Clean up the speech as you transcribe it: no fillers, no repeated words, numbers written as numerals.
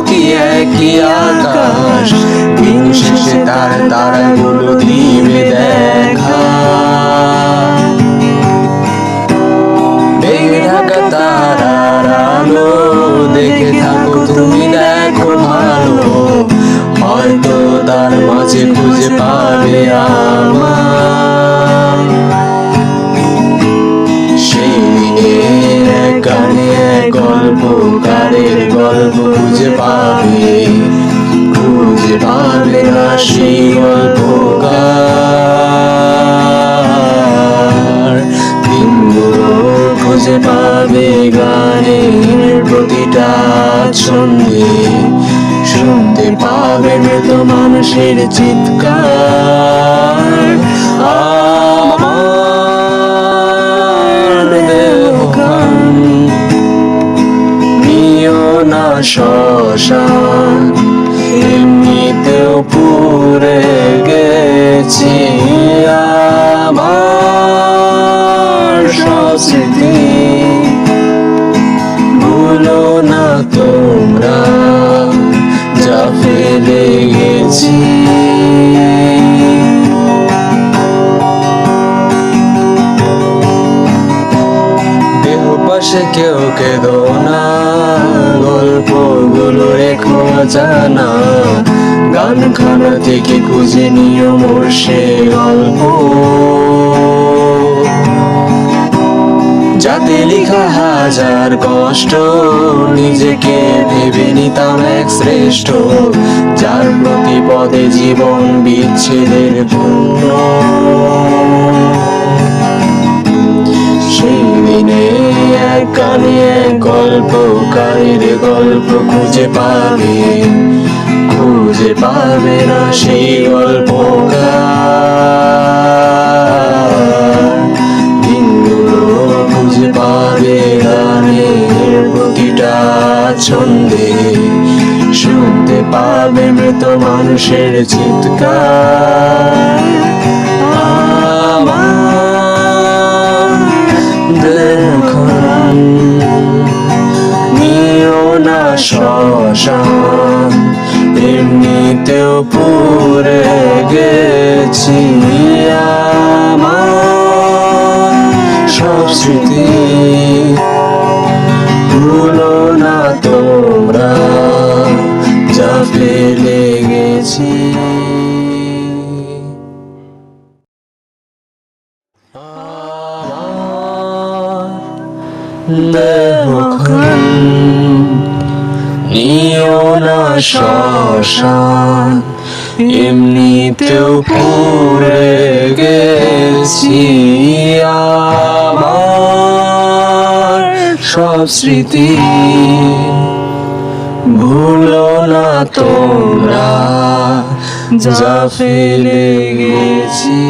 কি একই আকাশ, দিন শেষে তার তারাগুলো দিবে দেখা। মেঘে ঢাকা তারার আলো দেখে থাকো তুমি, দেখো ভালো, হয়তো তার মাঝে খুঁজে পাবে আমার। সেই দিনের গানে গল্পকারের গল্প খুঁজে পাবে না সেই গল্পকার। দিনগুলো খুঁজে পাবে গানের প্রতিটা ছন্দে, শুনতে পাবে মৃত মানুষের চিৎকার। আমার দেহখান নিও না শ্মশান, এমনিতেও পুড়ে গেছি আমার সব স্মৃতি। ভুলো না তোমরা যা ফেলে গেছি। দেহ পাশে কেউ কেঁদো না, গল্পগুলো রেখো জানা, গানখানা থেকে খুঁজে নিও মোর সে গল্প, যাতে লিখা হাজার কষ্ট নিজেকে ভেবে নিতাম এক শ্রেষ্ঠ, যার প্রতি পদে জীবন বিচ্ছেদের পূর্ণ। সেই দিনে এক গানে এক গল্পকারের গল্প খুঁজে পাবে না সেই গল্পকার। দিনগুলো খুঁজে পাবে গানের প্রতিটা ছন্দে, শুনতে পাবে মৃত মানুষের চিৎকার। আমার দেহখান নিও না শ্মশান, এমনিতেও পুড়ে গেছি আমার সব স্মৃতি। ভুলো না তোমরা যা ফেলে গেছি। দেহখান নিও না শ্মশান, এমনিতেও পুড়ে গেছি আমার সব স্মৃতি। ভুলো না তোমরা যা ফেলে গেছি।